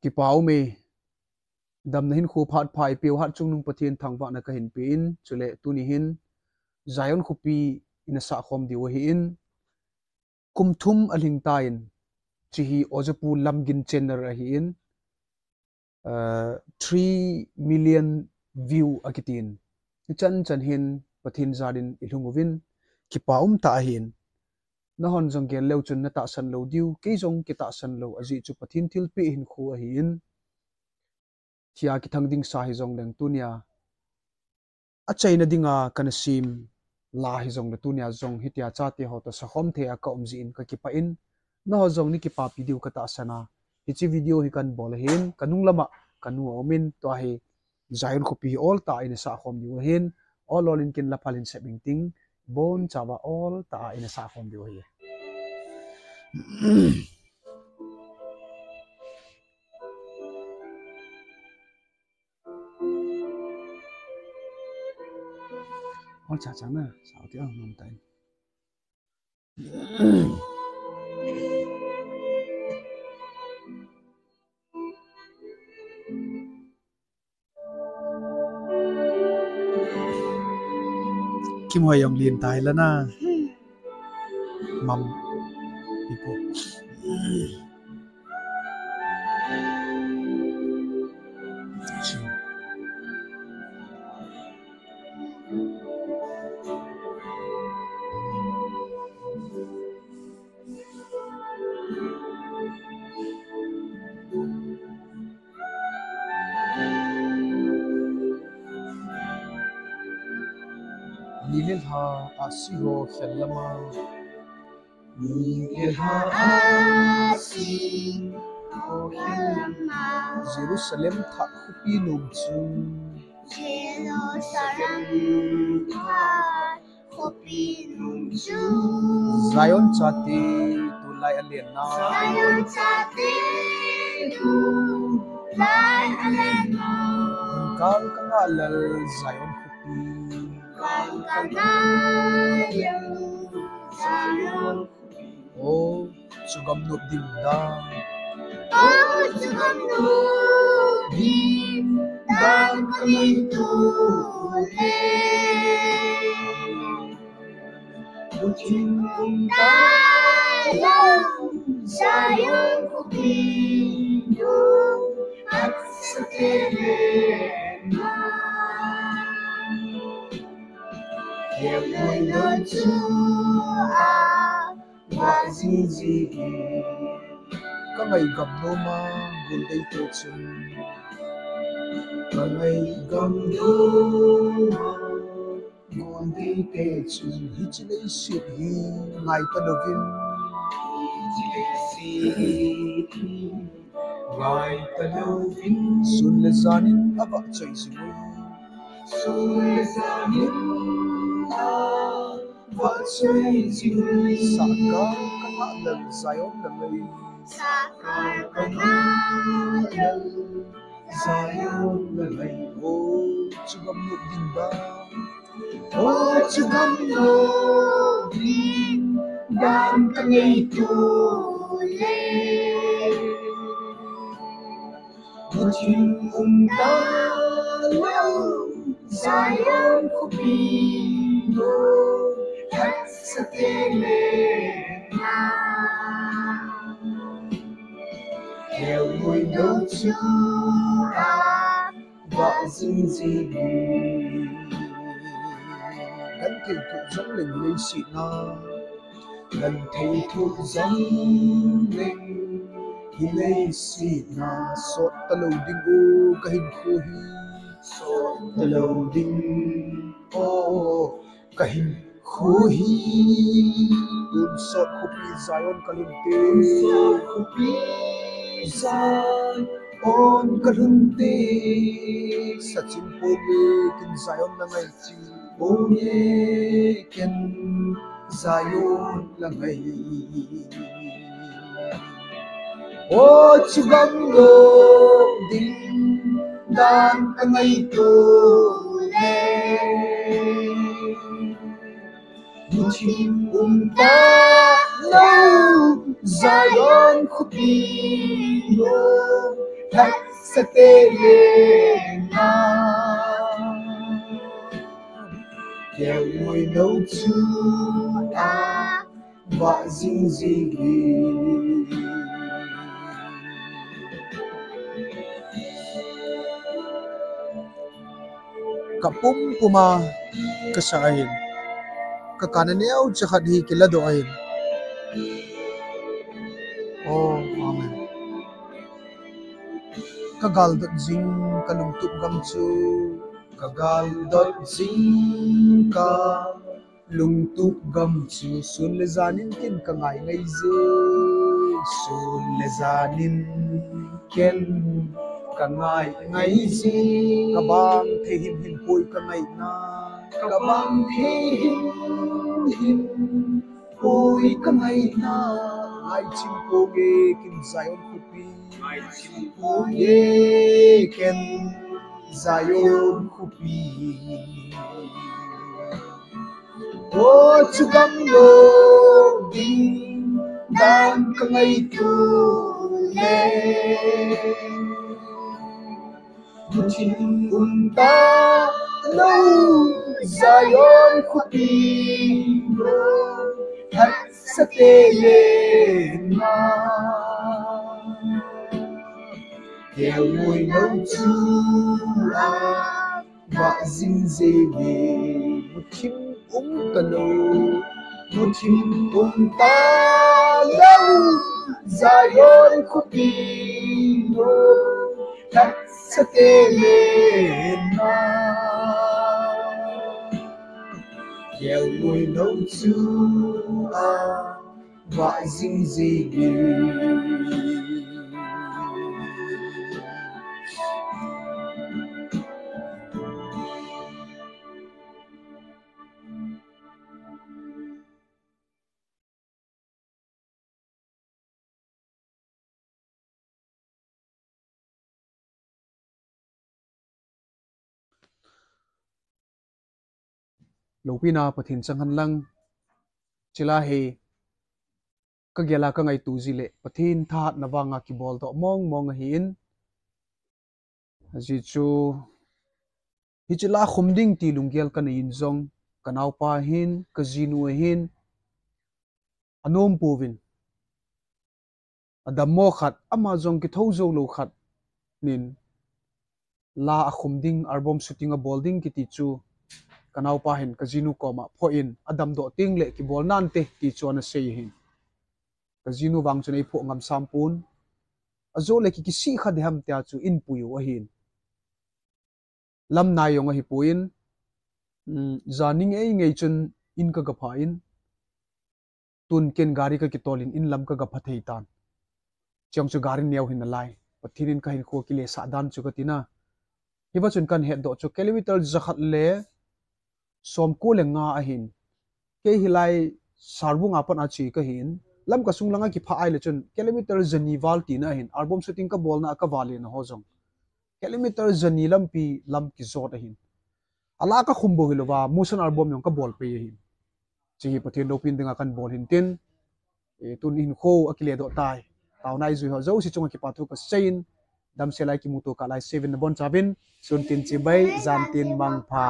ki pau me dam na hin khu phat phai piu hat chung nung pathian thangwa na ka hin pin chule tuni hin Zionkhopi ina sa khom diwa hi in kumthum aling tain chi hi ojapu lamgin channel a hi in 3 million view akitin chan hin pathin zadin ilhungovin ki paum ta hin na hon jong gel leu chun na ta san lo diu ke jong ki ta san lo aji chu pathin thil pi hin khu a hi in thia ki thangding sa hi jong leng tunia a chaina dinga kana sim la hi jong le tunia jong hitia cha te ho to sa khom the a ka omji in ka ki pa in na ho jong ni ki pa video ka ta sana hi chi video hi kan bol hin kanung lama kanu omin to hi Zionkhopi all ta in sa khom diu hin all in kin la phalin sebing ting bon chawa all ta in sa khom diu hi all cha cha na sao ti ngam tai Kim Hoy Yong Lin tai la na mam ipo Nilil ha asiro khellama Nilil ha asiro khellama Jerusalem tha khupi num chu Jerusalem tha khupi num chu Zion chati tu lai alien na Zion chati tu lai alien na kal kanga lal Zion khupi Oh, sugam no dimda. Oh, sugam no dimda kami tule. Bucin tayo Zionkhopi no at sa terena. Em ơi nói Chúa và gì các ngày gặp nô ma buồn đây tự chừng các ngày gặp nô ma buồn đây tự chừng hít lấy xịt hi ngày ta đầu viên hít lấy xịt ngày ta đầu viên xuân lệ zanin aba chạy gì xuân lệ zanin vợ chơi gì sakar kana lần Zion lần này sakar kana lần Zion lần này ô chugam no dimba ô chugam no dimba kangai tu le bucin ta lo Zionkhopi no at sa terena theo ngôi đâu Chúa và gì gắn thầy thuộc giống lệnh lên xị na gần thầy thuộc giống lệnh hi lên xị na sốt ta lâu đinh ô cả hình khô hi sốt ta lâu đinh ô cả hình khô hi sốt Khopi Zion kalimte sốt Khopi Zion kalunte sachin pome kin Zion na ngai chi pome kin Zion la ngai o chugam no ding dan ngai tu le bucin ta lo Zionkhopi no satele na kêu ngồi nấu chu a vạ dinh gì kapum puma kasain kakananeo chakat hi kilado ain oh amen kagal dot jing kalungtup gamchu kagal dot jing ka lungtup gamchu sun le zanin kin ka ngai ngai je sun le zanin ken ka ngai ngai je kabang the him him poi ka ngai na kabang the him poi ka ngai na ai chim ko ge kin Zionkhopi ai chim ko ge ken Zionkhopi oh chugam lo ding dan ka ngai tu le mutin ta lâu Zionkhopi thật sắc tê lên ma kêu ngồi nấu chu a vạ dinh dê về một chim ta lâu một chim ta lâu Zionkhopi thật sắc tê lên ma kêu ngồi nấu chu a vạ dinh dê về Lopina pathin changhan lang chila he kagela ka ngai tu zile pathin that nawanga ki bol to mong mong hin ji chu hi chila khumding ti lunggel kan in zong kanau pa hin kazinu hin anom povin adamo khat ama zong ki thozo lo khat nin la a khumding album shooting a bolding ki ti chu kanau pa hin kazinu koma pho in adam do ting le ki bol nan te ti chu na sei hin kazinu wang chu nei pho ngam sampun azo le ki si kha deham tia chu in puyu a hin lam na yong a hi puin zaning ei ngei chun in ka ga pha in tun ken gari ka ki tolin in lam ka ga phathei tan chong chu gari neu hin lai pathirin ka hin ko ki le sa dan chu ka tina hiwa chun kan he do chu kilometer zakhat le som ko le nga a hin ke hilai sarbung apan a chi ka hin lam ka sung langa ki pha ai le chun kilometer zaniwal ti na hin album shooting ka bol na ka wale na ho jong kilometer zani lam pi lam ki zot a hin ala ka khumbo hilowa motion album yong ka bol pe hin chi pathin lo pin dinga kan bol hin tin e tun in kho akile do tai taw nai zui ho zo si chunga ki pathu ka sein dam selai ki muto ka lai 7 na bon chabin sun tin chi bai zan tin mang pha